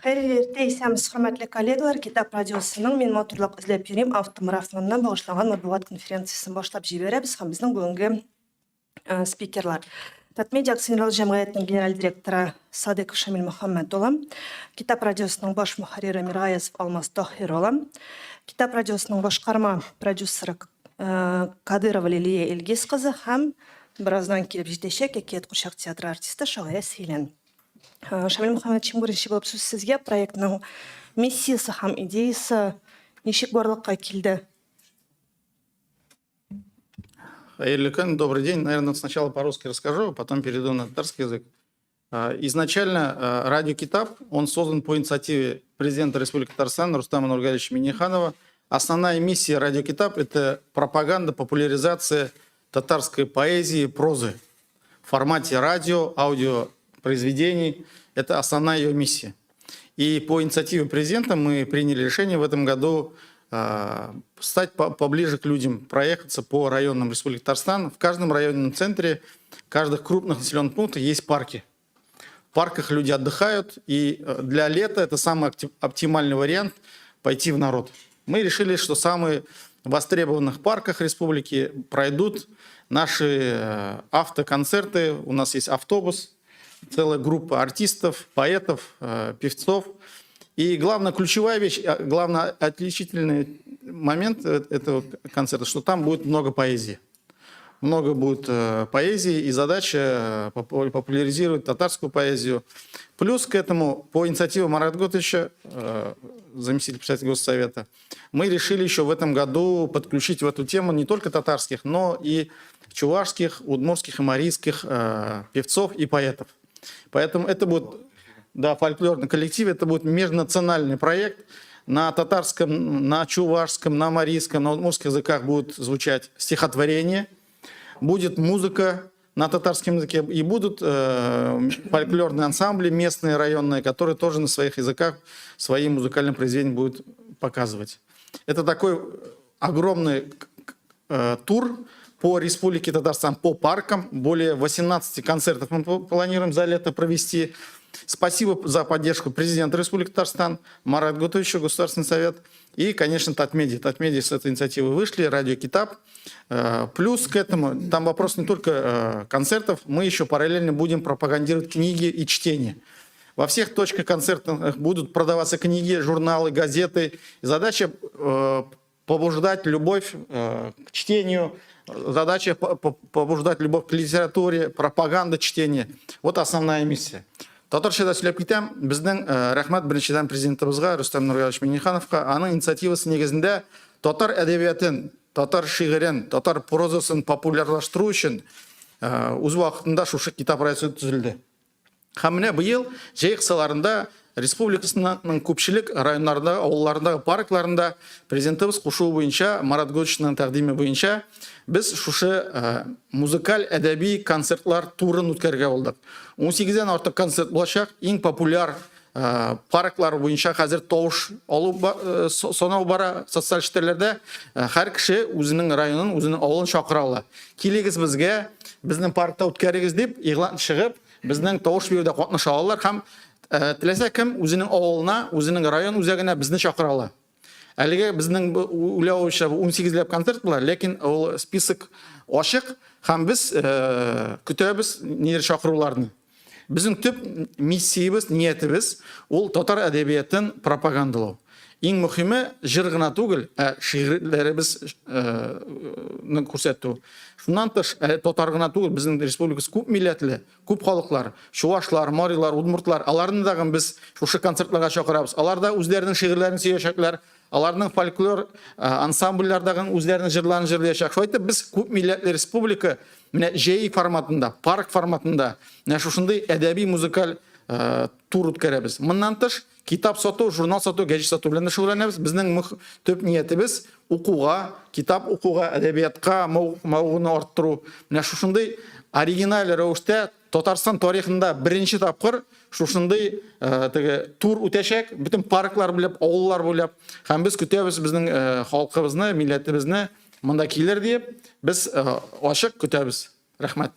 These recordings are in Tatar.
Xeyirli исәміз, хөрмәтле коллегалар, Китап радиосының мен матурлык эзләп йөрим автомарафоныннан багышланган матбугат конференциясын башлап җибәрәбез һәм безнең бүгенге спикерлар. Татмедиа акционерлык җәмгыятенең генераль директоры Садык Шамил Мөхәммәд улы, Китап радиосының баш мөхәррире Миргаязов Алмаз Таһир улы, Китап радиосының башкарма продюсеры Кадырова Лилия Илгиз кызы һәм бераздан килеп җитәчәк Әкият Курчак театры артисты Шагая Сөйлән. Шамил Мөхәммәдович, беренче булып сүз сезгә. Проектның миссиясе һәм идеясе ничек барлыкка килде? Эрликан, добрый день. Наверное, сначала по-русски расскажу, потом перейду на татарский язык. Изначально радио Китап, он создан по инициативе президента Республики Татарстан Рустама Нургалевича Минниханова. Основная миссия радио Китап – это пропаганда, популяризация татарской поэзии, прозы в формате радио, аудиопроизведений. Это основная ее миссия. И по инициативе президента мы приняли решение в этом году стать поближе к людям, проехаться по районам Республики Татарстан. В каждом районном центре, в каждых крупных населенных пунктах есть парки. В парках люди отдыхают, и для лета это самый оптимальный вариант пойти в народ. Мы решили, что в самых востребованных парках республики пройдут наши автоконцерты. У нас есть автобус, целая группа артистов, поэтов, певцов. И главная ключевая вещь, главный отличительный момент этого концерта, что там будет много поэзии. Много будет поэзии, и задача популяризировать татарскую поэзию. Плюс к этому, по инициативе Марата Готовича, заместителя председателя Госсовета, мы решили еще в этом году подключить в эту тему не только татарских, но и чувашских, удмуртских и марийских певцов и поэтов. Поэтому это будет, да, фольклорный коллектив, это будет межнациональный проект. На татарском, на чувашском, на марийском, на удмуртских языках будут звучать стихотворения, будет музыка на татарском языке, и будут фольклорные ансамбли местные, районные, которые тоже на своих языках свои музыкальные произведения будут показывать. Это такой огромный тур по Республике Татарстан, по паркам. Более 18 концертов мы планируем за лето провести. Спасибо за поддержку президента Республики Татарстан, Марата Готовича, Государственный совет и, конечно, Татмедиа. Татмедиа с этой инициативы вышли, радио Китап. Плюс к этому, там вопрос не только концертов, мы еще параллельно будем пропагандировать книги и чтение. Во всех точках концертов будут продаваться книги, журналы, газеты. Задача побуждать любовь к чтению, задача побуждать любовь к литературе, пропаганда чтения. Вот основная миссия. Татарчада сөйләп китәм, безнең рәхмәт беренчедән президентыбызга Рустам Нургалевич Миннихановка. Аның инициативасы негезендә татар әдәбиятын, татар шигырен, татар прозасын популярлаштыру өчен үз вакытында шушы китап радиосы төзелде. Һәм менә быел җәй кысаларында республикасының күпчелек районнарында, авылларында, паркларында президентыбыз кушуы буенча, Марат Готовичның тәкъдиме буенча без шушы музыкаль әдәби концертлар турын үткәргә булдык. 18-дән артык концерт булачак. Иң популяр парклар буенча хәзер тавыш алу санау бара социаль челтәрләрдә. Һәр кеше үзенең районын, үзенең авылын чакыра ала. Килегез безгә, безнең паркта үткәрегез дип игълан чыгып, безнең тавыш биюдә катнаша алалар һәм теләсә кем үзенең авылына, үзенең район үзәгенә безне чакыра ала. Әлегә безнең уйлавыча 18 концерт була, ләкин ул список ачык һәм без көтәбез нидер чакыруларны. Безнең төп миссиябыз, ниятебез ул татар әдәбиятын пропагандалау. Иң мөһиме җыр гына түгел, шигырьләребез күрсәтү. Шуннан тыш татар гына түгел, безнең республикабыз күп милләтле, күп халыклар, чувашлар, марилар, удмуртлар, аларны да без шушы концертларга чакырабыз. Алар да үзләренең шигырьләрен сөйләячәкләр, аларның фольклор ансамбльләрдәге үзләренең җырларын җырлаячак. Шулай итеп без күп милләтле республика менә җәй форматында, парк форматында, менә шушындый әдәби музыкаль тур үткәрәбез. Моннан тыш китап сату, журнал сату, гәҗит сату белән шөгыльләнәбез. Безнең төп ниятебез укуга, китап укуга, әдәбиятка мавыгыны арттыру. Менә шушындый оригиналь рәвештә Татарстан тарихында беренче тапкыр шушындый тур үтәчәк, бөтен парклар буйлап, авыллар буйлап, һәм без көтәбез безнең халкыбызны, милләтебезне монда килер дип, без ачык көтәбез. Рәхмәт.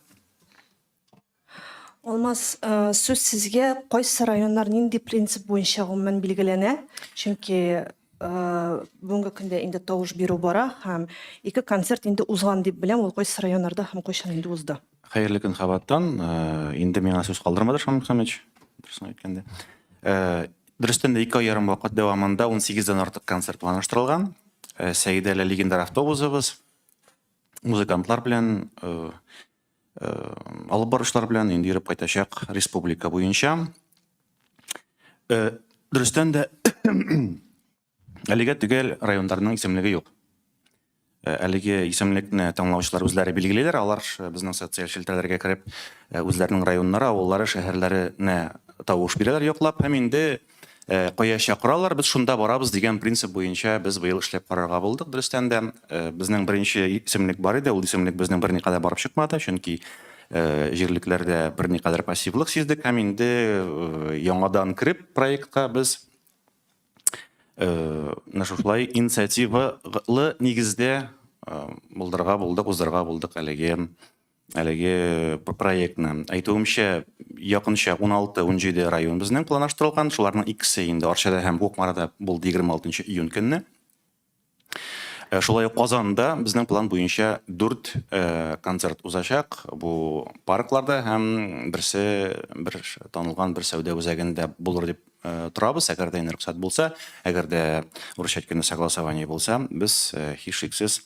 Алмаз, сөз сезгә кайсы районнар нинди принцип буенча гомумән билгеләнә? Чөнки бүгенге көндә инде тавыш бирү бара һәм ике концерт инде узган дип беләм, ул кайсы районнарда һәм кайчан инде узды. Хәерле көн Хабаттан. Инде миңа сүз калдырмады Шамил Хәмич. Дөресен әйткәндә. Дөрестән дә 2 ай ярым вакыт дәвамында 18-дән артык концерт планлаштырылган. Сәйдәле легендар автобусыбыз, музыкантлар белән, алып баручылар белән инде йөреп кайтачак республика буенча. Дөрестән дә әлегә төгәл районнарның исемлеге юк. Әлеге исемлекне таңлаучылар үзләре билгелиләр, алар безнең социаль челтәрләргә кереп, үзләренең районнары, авыллары, шәһәрләренә тавыш бирәләр яклап, һәм инде кая чакыралар, без шунда барабыз дигән принцип буенча без быел эшләп карарга булдык. Дөрестән дә безнең беренче исемлек бар иде, ул исемлек безнең берникадәр барып чыкмады, чөнки җирлекләрдә берникадәр пассивлык сиздек, һәм инде яңадан кирип проектка без шулай инициативалы нигездә булдырга булдык, уздырга булдык әлеге проектны. Әйтүемчә, якынча 16-17 район безнең планлаштырылган, шуларның икесе инде Арчада һәм Кукмарада булды 26 июнь көнне. Шулай ук Казанда безнең план буенча 4 концерт узачак. Бу паркларда һәм бер танылган бер сәүдә үзәгендә булыр дип торабыз, әгәр дә рөхсәт булса, әгәр дә урысча әйткәндә согласование булса, без һичшиксез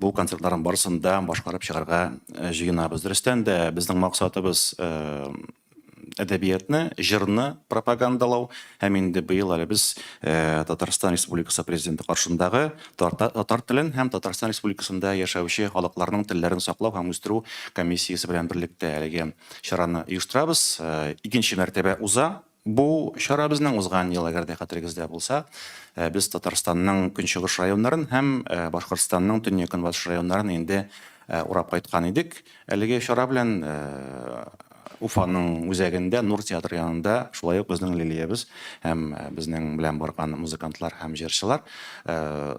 бу концертларның барысында башкарып чыгарга җыенабыз. Дөрестән дә безнең максатыбыз әдәбиятны, җырны пропагандалау, һәм инде быел әле без Татарстан Республикасы президенты каршындагы татар телен һәм Татарстан Республикасында яшәүче халыкларның телләрен саклау һәм үстерү комиссиясе белән берлектә әлеге чараны оештырабыз. Икенче мәртәбә уза. Бу чара безнең узган ел, әгәр дә хәтерегездә булса, без Татарстанның көнчыгыш районнарын һәм Башкортстанның төньяк-көнбатыш районнарын инде урап кайткан идек. Әлеге чара белән Уфаның үзәгендә, Нур театры янында, шулай ук безнең Лилиябез һәм безнең белән барган музыкантлар һәм җырчылар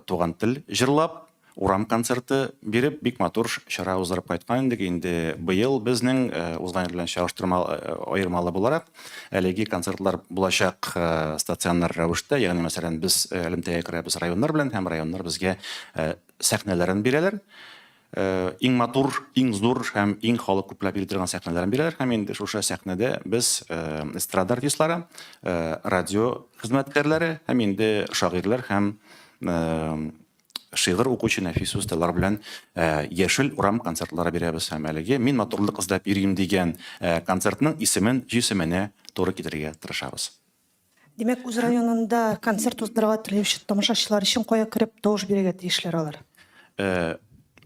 туган тел җырлап, урам концерты биреп, бик матур чара уздырып кайткан идек. Инде быел безнең узган ел белән чагыштырмалы аермалы буларак, әлеге концертлар булачак стационар рәвештә, ягъни мәсәлән, без элемтәгә керәбез районнар белән, һәм районнар безгә сәхнәләрен бирәләр. Иң матур, иң зур һәм иң халык күпләп бирдергән сәхнәләрен бирәләр, һәм инде шушы сәхнәдә без эстрада артистлары, радио хезмәткәрләре, һәм инде шагыйрьләр һәм шигырь укучы Нәфис Усталар белән яшел урам концертлары бирәбез. Һәм әлеге мин матурлык эзләп йөрим дигән концертның исеменә туры китерергә тырышабыз. Димәк, үз районында концерт уздырырга теләүче тамашачылар өчен кая кереп тавыш бирергә тиешләр алар?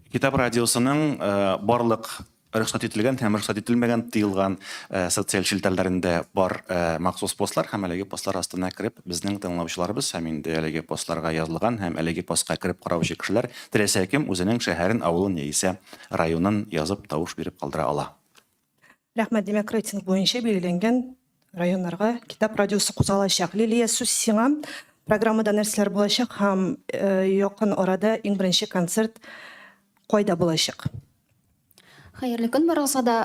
Китап радиосының барлык рөхсәт ителгән һәм рөхсәт ителмәгән тыелган социаль челтәрләрендә бар махсус постлар, һәм әлеге постлар астына кереп безнең тыңлаучыларыбыз һәм инде әлеге постларга язылган һәм әлеге постка кереп караучы кешеләр теләсә кем үзенең шәһәрен, авылын яисә районын язып тавыш биреп калдыра ала. Рәхмәт. Димәк, рейтинг буенча билгеләнгән районнарга китап радиосы кузгалачак. Лилия, сүз сиңа. Программада нәрсәләр булачак һәм якын арада иң беренче концерт кайда булачак? Хәерле көн барыгызга да.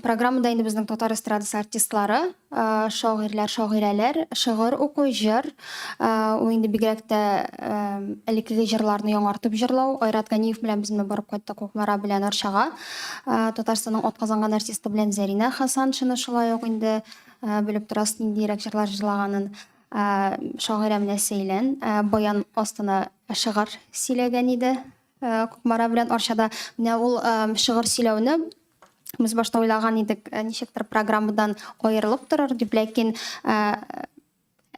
Программада инде безнең татар эстрадасы артистлары, шагыйрьләр, шагыйрәләр, шигырь укый, җыр, ул инде бигрәк тә элеккеге җырларны яңартып җырлау. Айрат Ганиев белән безне барып кайттык Кукмара белән Арчага. Татарстанның атказанган артисты белән Зарина Хасаншина шулай ук инде белеп торасыз ниндирәк җырлар җырлаганын. Шагыйрә менә Сәйлән, баян астына шигырь сөйләгән иде. Кукмара белән Арчада. Менә ул шигырь сөйләүне без башта уйлаган идек, ничектер программадан аерылып торыр дип, ләкин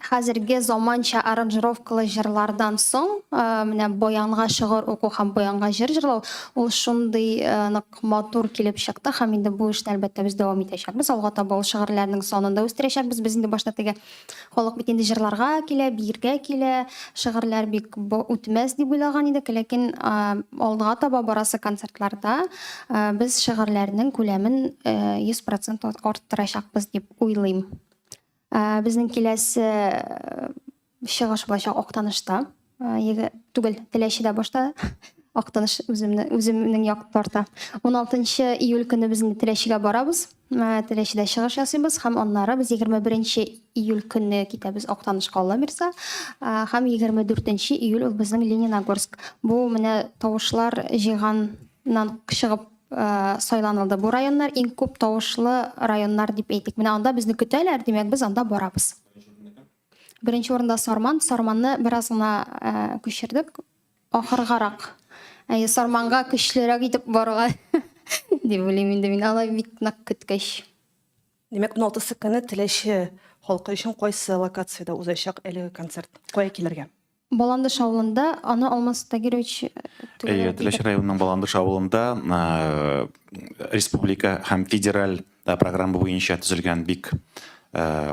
хәзерге заманча аранжировкалы җырлардан соң менә баянга шигырь уку һәм баянга җыр җырлау ул шундый нык матур килеп чыкты, һәм инде бу эшне әлбәттә без дәвам итәчәкбез. Алга таба ул шигырьләрнең санын да үстерәчәкбез. Без инде башта теге халык бит инде җырларга килә, биергә килә, шигырьләр бик үтмәс дип уйлаган идек, ләкин алга таба барасы концертларда без шигырьләрнең күләмен 100% арттырачакбыз дип уйлыйм. Безнең киләсе чыгыш булачак Актанышта. Түгел, Теләчедә башта Актаныш үземнең як тарта. 16 июль көнне без инде Теләчегә барабыз. теләшедә чыгыш ясыйбыз һәм аннары без 21 июль көнне китәбез Актанышка Алла бирсә, һәм 24 июль ул безнең Лениногорск. Бу менә тавышлар җыйганнан чыгып сайланылды. Бу районнар иң күп тавышлы районнар дип әйтик. Менә анда безне көтәләр, димәк без анда барабыз. Беренче урында Сарман. Сарманны бераз гына күчердек. Ахыргарак. Сарманга көчлерәк итеп баруга дип уйлыйм инде мин. Алай бик нык көткәч. Демәк, 16 көнне Теләче халкы өчен кайсы локациядә узачак әлеге концерт? Кая килергә? Баландыш авылында, аны Алмаз Тагирович Теләче районының Баландыш авылында республика һәм федераль программа буенча төзелгән бик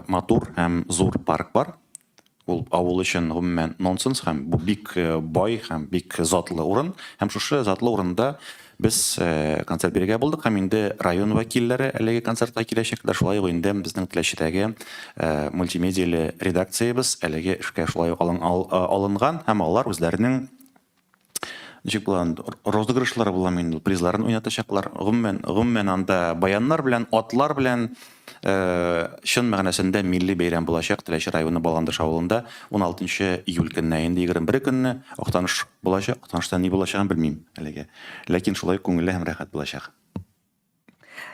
матур һәм зур парк бар. Ул авыл өчен гомумән нонсенс һәм бу бик бай һәм бик затлы урын. Һәм шушы затлы урында без концерт бирергә булдык һәм инде район вәкилләре әлеге концертка киләчәкләр. Шулай ук инде безнең Теләчедәге мультимедияле редакциябыз әлеге эшкә шулай ук алынган һәм алар үзләренең ничек булган розыгрышлары булган инде призларын уйнатачаклар. Гомумән анда баяннар белән, атлар белән чын мәгънәсендә милли бәйрәм булачак. Теләче районы Баландыш авылында 16 июль көнне, инде 21 көнне Актаныш булачак. Актанышта ни булачагын белмим әлегә. Ләкин шулай күңелле һәм рәхәт булачак.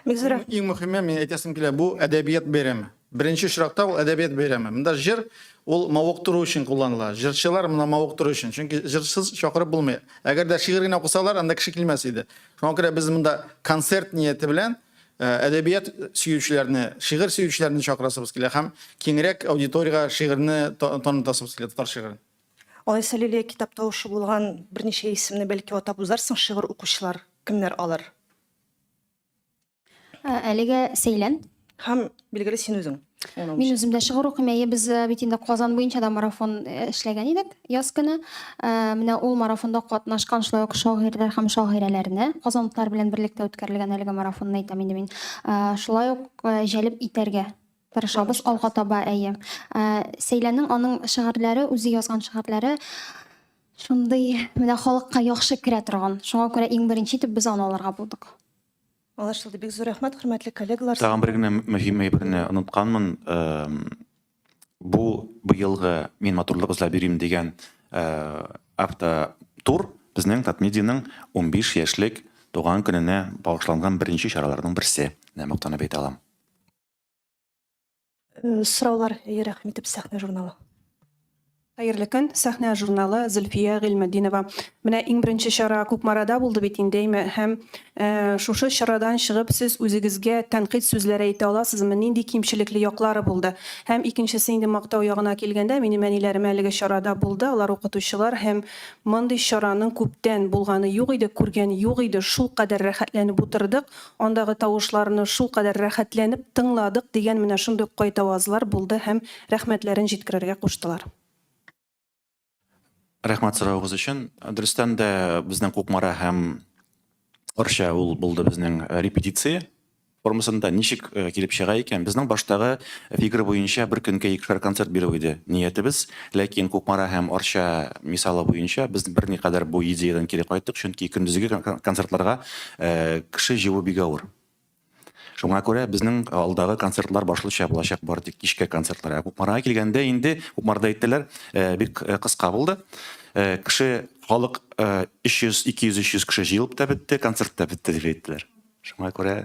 Мигзурах, Иң мөһиме, мен әйтәсем килә, бу әдәбият бәйрәме. Беренче чиракта ул әдәбият бәйрәме. Монда җыр ул мавыктыру өчен кулланыла. Җырчылар моны мавыктыру өчен. Чөнки җырсыз чакырып булмый. Әгәр дә шигырь генә укысалар, анда кеше килмәс иде. Шуңа күрә без монда концерт нияте белән әдәбият сөючеләрне, шигырь сөючеләрне чакырасыбыз килә һәм киңрәк аудиториягә шигырьне танытасыбыз килә, татар шигырен. алайса Лилия китап тавышы булган берничә исемне бәлки атап узарсың, шигырь укучылар кемнәр алыр? әлегә Сәйлән. Һәм билгеле син үзең. Мин үзем дә шигырь укыйм. Без бит инде Казан буенча да марафон эшләгән идек яз көне. Менә ул марафонда катнашкан шулай ук шагыйрьләр һәм шагыйрәләрне Казанлылар белән берлектә үткәрелгән әлеге марафонны әйтәм инде мин. Шулай ук җәлеп итәргә тырышабыз алга таба әйе. Сәйләннең аның шигырьләре, үзе язган шигырьләре шундый менә халыкка яхшы керә торган. Шуңа күрә иң беренче итеп без аны алырга булдык. Алышылды. Бик зур рәхмәт, хөрмәтле коллегалар. Тагын бер генә мөһим әйберне онытканмын. Бу быелгы Мин матурлык эзләп бирим дигән автотур безнең Татмедианың 15 яшьлек туган көненә багышланган беренче чараларның берсе. Мактанып әйтә алам. Сораулар, рәхмәт итеп сәхнә журналы. Хәерле көн, сәхнә журналы Зөлфия Гыйльметдинова. Менә иң беренче чара Күкмарада булды бит инде, һәм шушы чарадан чыгып сез үзегезгә тәнкыйть сүзләр әйтә аласызмы? Нинди кимчелекле яклары булды? Һәм икенчесе инде мактау ягына килгәндә, минем әниләрем әлеге чарада булды, алар укытучылар һәм мондый чараның күптән булганы юк иде, күргән юк иде, шул кадәр рәхәтләнеп утырдык, андагы тавышларны шул кадәр рәхәтләнеп тыңладык дигән менә шундый кайтавазлар булды һәм рәхмәтләрен җиткерергә куштылар. Рәхмәт сораугыз өчен. Дөрестән дә безнең Кукмара һәм Орча ул булды безнең репетиция формасында ничек килеп чыга икән. Безнең баштагы фигура буенча бер көнгә икешәр концерт бирү иде ниятебез. Ләкин Кукмара һәм Орча мисалы буенча без берникадәр бу идеядан кире кайттык, чөнки көндезге концертларга кеше җыю бик авыр. Шуңа күрә безнең алдагы концертлар башлыча булачак, бары тик кичкә концертлар. Кукмарга килгәндә инде Кукмарда әйттеләр, бик кыска булды. Кеше халык 300, 200, 300 кеше җыелып та бетте, концерт та бетте дип әйттеләр. Шуңа күрә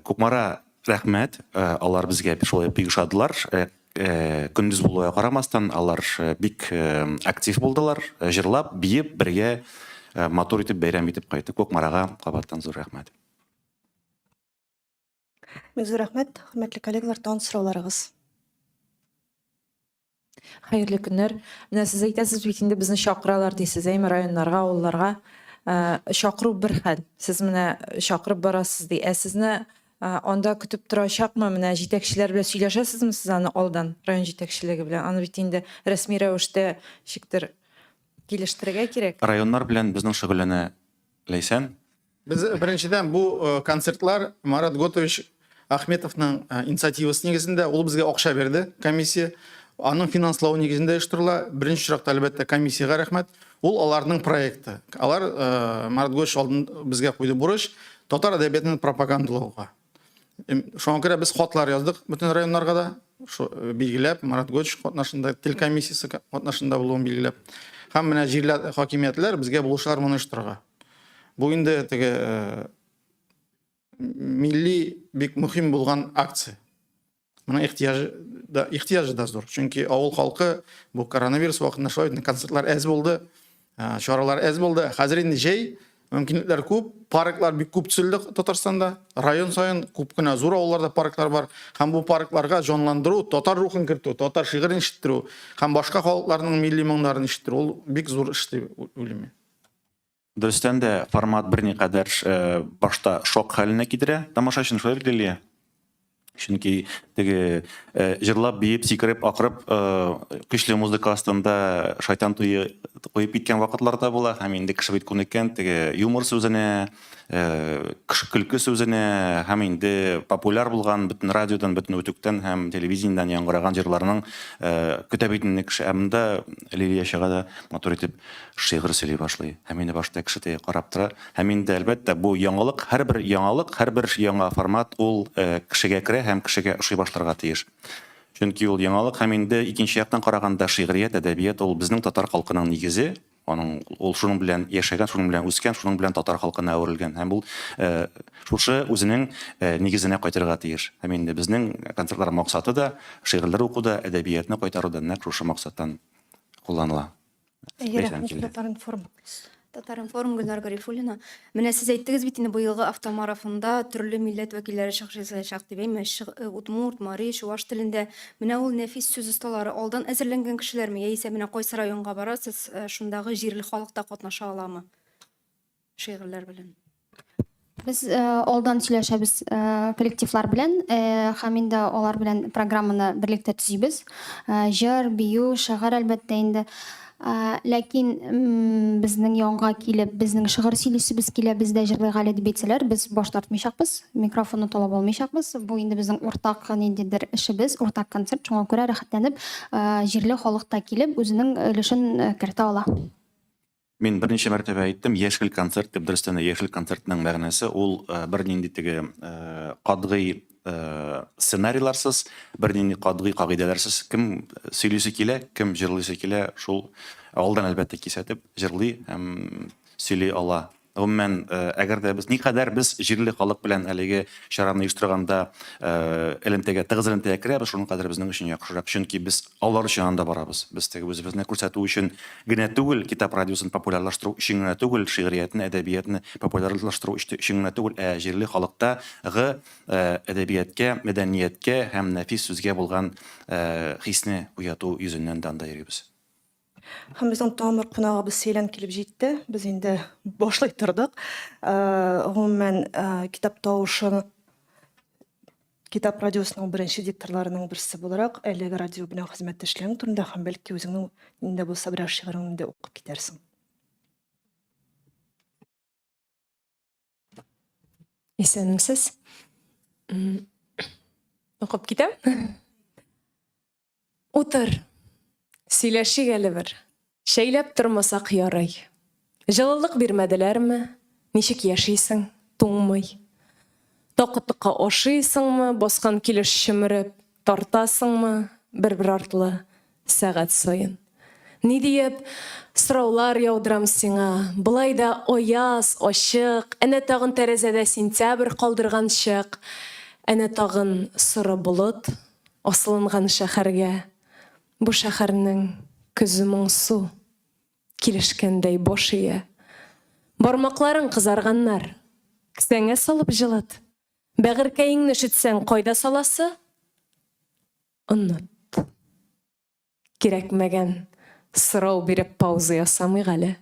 Кукмара рәхмәт, алар безгә шулай бик ошадылар. Көндез булуга карамастан алар бик актив булдылар, җырлап, биеп, бергә матур итеп бәйрәм итеп кайтты. Кукмарага кабаттан зур рәхмәт. Бик зур рәхмәт, хөрмәтле коллегалар, тагын сорауларыгыз. Хәерле көннәр. Менә сез әйтәсез бит инде безне чакыралар дисез, әйме районнарга, авылларга. Чакыру бер хәл. Сез менә чакырып барасыз ди. Сезне анда көтеп торачакмы? Менә җитәкчеләр белән сөйләшәсезме сез аны алдан, район җитәкчелеге белән? Аны бит инде рәсми рәвештә шиктер килештерергә кирәк. Районнар белән безнең шөгыльләнә Ләйсән. Без беренчедән бу концертлар Марат Готович Ахметовның инициативасы негізінде ул безгә акча берде, комиссия. Аның финанслау негізінде оештырыла. Беренче чиракта әлбәттә комиссияга рәхмәт. Ул аларның проекты. Алар Марат Готович алдын безгә куйды бурыч татар әдәбиятын пропагандалауга. Шуңа күрә без хатлар яздык бөтен районнарга да. Билгеләп, Марат Гоч катнашында, тел комиссиясе катнашында булуын билгеләп. Һәм менә җирле хакимиятләр безгә булышлар моны оештырырга. Бу инде теге милли бик мөһим булган акция. Моның ихтияҗы да зур. Чөнки авыл халкы бу коронавирус вакытында шулай концертлар әз булды, чаралар әз булды. Хәзер инде җәй, мөмкинлекләр күп, парклар бик күп төзелде Татарстанда. Район сайын күп кенә зур авылларда парклар бар. Һәм бу паркларга җанландыру, татар рухын кертү, татар шигырен ишеттерү һәм башка халыкларның милли моңнарын ишеттерү ул бик зур эш дип уйлыйм. Дөрестән дә формат берникадәр башта шок хәленә китерә тамашачыны шулай билгеле. Чөнки теге җырлап, биеп, сикереп, акырып, көчле музыка астында шайтан туе куеп киткән вакытларда була. Һәм инде кеше бит күнеккән теге юмор сүзенә, көлке сүзенә, һәм инде популяр булган бөтен радиодан, бөтен үтүктән һәм телевидениедән яңгыраган җырларның көтә бит инде кеше. Әмдә Лилия чыга да матур итеп шигырь сөйли башлый. Һәм инде башта кеше тә карап тора. Һәм инде әлбәттә бу яңалык, һәрбер яңа формат ул кешегә керә һәм кешегә ошый башларга тиеш. Чөнки ул яңалык һәм инде икенче яктан караганда шигърият, әдәбият ул безнең татар халкының нигезе. Ул шуның белән яшәгән, шуның белән үскән, шуның белән татар халкына әверелгән. Һәм ул шушы үзенең нигезенә кайтырга тиеш. Һәм инде безнең концертлар максаты да шигырьләр укуда, әдәбиятны кайтаруда нәкъ шушы максаттан кулланыла. Татар-информ Гөлнар Гарифуллина. Менә сез әйттегез бит инде бу елгы автомарафонда төрле милләт вәкилләре чыгышачак дип әйтәм. Удмурт, Мари, Чуаш телендә. Менә ул нәфис сүз осталары алдан әзерләнгән кешеләрме? Яисә менә кайсы районга барасыз, шундагы җирле халыкта катнаша аламы? Шигырьләр белән. Без алдан сөйләшәбез коллективлар белән, һәм инде алар белән программаны берлектә төзибез. Җыр, бию, шигырь әлбәттә инде. Ләкин безнең янга килеп, безнең шигырь сөйлисебез килә, бездә җырлыйга дип әйтсәләр, без баш тартмыйчакбыз, микрофонны талап алмыйчакбыз. Бу инде безнең уртак ниндидер эшебез, уртак концерт. Шуңа күрә рәхәтләнеп, җирле халыкта килеп үзенең өлешен кертә ала. Мин берничә мәртәбә әйттем, яшел концерт дип. Дөрестән дә яшел концертның мәгънәсе ул бер нинди теге катгый сценарийларсыз, бер нинди катгый кагыйдәләрсез кем сөйлисе килә, кем җырлыйсы килә, шул алдан әлбәттә кисәтеп җырлый һәм сөйли ала. Гомумән, әгәр дә без никадәр без җирле халык белән әлеге чараны оештырганда элемтәгә, тыгыз элемтәгә керәбез, шуның кадәр безнең өчен яхшырак. Чөнки без алар өчен анда барабыз. Без теге үзебезне күрсәтү өчен генә түгел, китап радиосын популярлаштыру өчен генә түгел, шигъриятны, әдәбиятны популярлаштыру өчен генә түгел, җирле халыктагы әдәбияткә, мәдәнияткә һәм нәфис сүзгә булган хисне уяту йөзеннән дә анда йөрибез. Һәм безнең тамыр кунагыбыз Сейлән килеп җитте. Без инде башлый тордык. Гомумән китап тавышын китап радиосының беренче дикторларының берсе буларак, әлеге радио белән хезмәттәшлек турында һәм бәлки үзеңнең инде булса берәр шигыреңне дә укып китәрсең. Исәнмесез? Укып китәм? Утыр. Сөйләшик әле бер. Шәйләп тормасак ярый. Җылылык бирмәделәрме? Ничек яшисең? Туңмый. Тақытыққа ашыйсыңмы? Баскан килеш шимереп, тартасыңмы? Бер-бер артлы сәгать сайын. Ни диеп сораулар яудырам сиңа. Былай да аяз, ачык, әнә тагын тәрәзәдә сентябрь калдырган чык. Әнә тагын соры болыт асылынган шәһәргә. Бу шәһәрнең көзі моңсу, килешкәндәй бош ие. Бармакларың кызарганнар, кесәңә салып җылат. Бәгыркәеңне ишетсәң кайда саласы? Оннот. Кирәкмәгән сорау биреп пауза ясамый әле.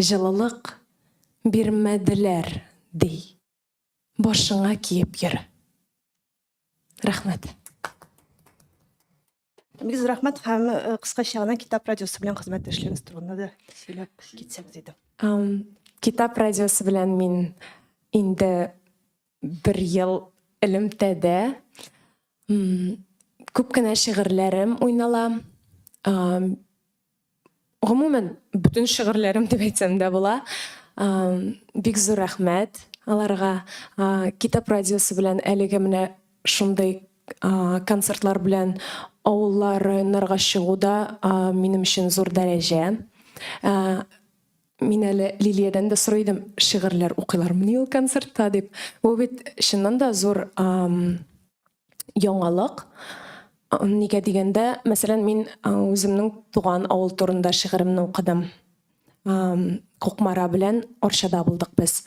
Җылылык бирмәделәр, ди. Башыңа киеп йөр. Рәхмәт. Бик зур рәхмәт һәм кыскача гына китап радиосы белән хезмәттәшлегегез турында да сөйләп китсәк дидем. Китап радиосы белән мин инде 1 ел элемтәдә күп кенә шигырьләрем уйнала. Гомумән, бөтен шигырьләрем дип әйтсәм дә була. Бик зур рәхмәт. аларга китап радиосы белән әлеге менә шундый концертлар белән авыллар, районнарга чыгуда минем өчен зур дәрәҗә. Мин әле Лилиядән дә сорыйдым, шигырьләр укыйлармыни ул концертта дип. Бу бит чыннан да зур яңалык. Нигә дигәндә, мәсәлән, мин үземнең туган авыл турында шигыремне укыдым. Кукмара белән Орчада булдык без.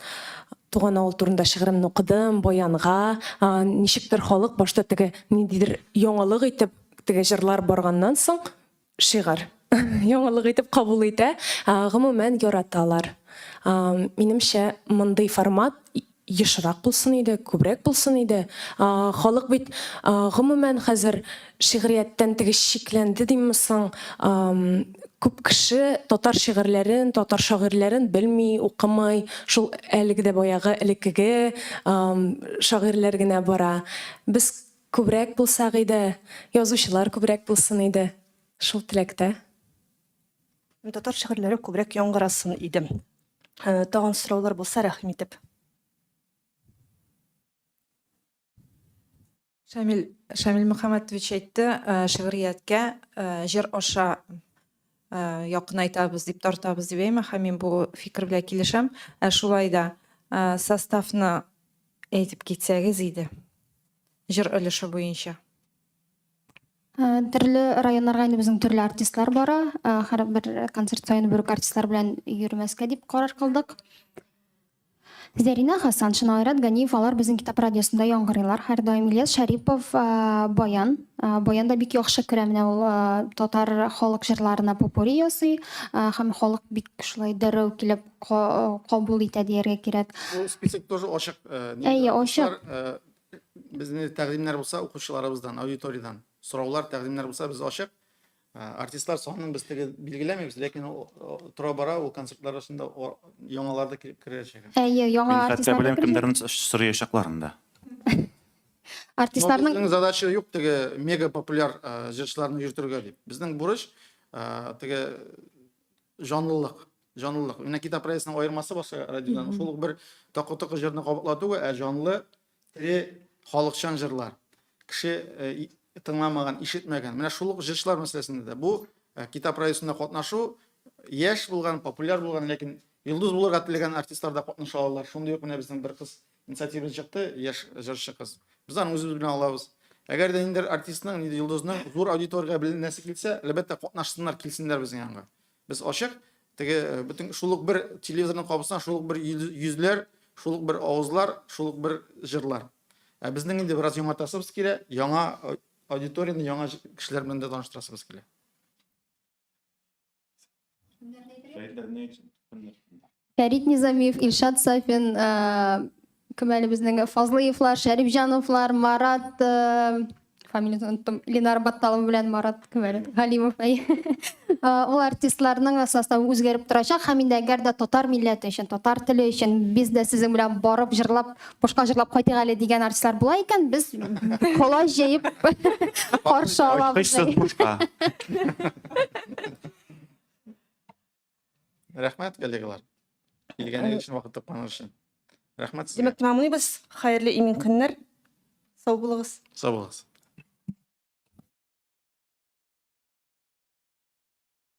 Туган авыл турында шигыремне укыдым, Боянга, ничектер халык башта теге ниндидер яңалык итеп теге җырлар барганнан соң шигырь яңалык итеп кабул итә, гомумән яраталар. Минемчә, мондый формат ешрак булсын иде, күбрәк булсын иде. Халык бит гомумән хәзер шигърияттән теге шикләнде димме соң, күп кеше татар шигырьләрен, татар шагыйрьләрен белми, укымый, шул әлеге дә баягы элеккеге шагыйрьләр генә бара. Без күбрәк булсак иде, язучылар күбрәк булсын иде. Шул теләктә. Татар шигырьләре күбрәк яңгырасын идем. Тагын сораулар булса, рәхим итеп. Шамил Мөхәммәтович әйтте, шигърияткә җыр аша якынайтабыз дип тартабыз дип әйтә. Һәм мин бу фикер белән килешәм. Шулай да составны әйтеп китсәгез иде. Җыр өлеше буенча. Төрле районнарга инде безнең төрле артистлар бара. Һәр бер концерт саен бер артистлар белән йөрмәскә дип карар кылдык. Зәринә Хасан, Шынайрат Ганиев, алар безнең китап радиосында яңгырыйлар. Һәр даим Ильяс Шәрипов, Баян. Баян да бик яхшы керә менә ул татар халык җырларына попури ясый. Һәм халык бик шулай дәррәү килеп кабул итә дияргә кирәк. Bu spesifik тоже ачык. Әйе, ачык. Безнең тәкъдимнәр булса, укучыларыбыздан, аудиториядан сораулар, тәкъдимнәр булса, без ачык. Артистлар санын без теге билгеләмибез, ләкин тора бара ул концертлар арасында яңалар да керәчәк. Әйе, яңа Мин хәтта артистлар беләм да керә. кемнәрне сорыячакларын да. Артистларның Безнең задача юк теге мега популяр җырчыларны йөртергә дип. Безнең бурыч теге жанлылык. Менә китап радиосының аермасы башы радиодан. Шул ук бер такы-такы җырны кабатлату, жанлы, тере халыкчан җырлар. Кеше тыңламаган, ишетмәгән. Менә шул ук җырчылар мәсьәләсендә дә бу китап радиосында катнашу яшь булган, популяр булган, ләкин йолдыз булырга теләгән артистлар да катнаша алалар. Шундый ук менә безнең бер кыз инициатива чыкты, яшь җырчы кыз. Без аны үзебез белән алабыз. Әгәр дә инде артистның, инде йолдызның зур аудиториягә беленәсе килсә, әлбәттә катнашсыннар, килсеннәр безнең янга. Без ачык, теге бөтен шул ук бер телевизорның капысына шул ук бер йөзләр, шул ук бер авызлар, шул ук бер җырлар. Безнең инде бераз яңартасыбыз килә, яңа аудиторияны яңа кешеләр белән дә таныштырасыбыз килә. Фәрит Низамиев, Илшат Сафин, кем әле безнең Фазлыевлар, Шәрифҗановлар, Марат, фамилиясын оныттым, Ленар Батталов белән Марат кем әле? Галимов. Ул артистларның составы үзгәреп торачак. Һәм инде әгәр дә татар милләте өчен, татар теле өчен без дә сезнең белән барып җырлап, башка җырлап кайтыйк әле дигән артистлар була икән, без колай җыеп каршы алабыз. Рәхмәт, коллегалар. Килгәнегез өчен, вакыт тапканыгыз өчен. Рәхмәт сезгә. Димәк, тәмамлыйбыз. Хәерле имин көннәр. Сау булыгыз. Сау булыгыз.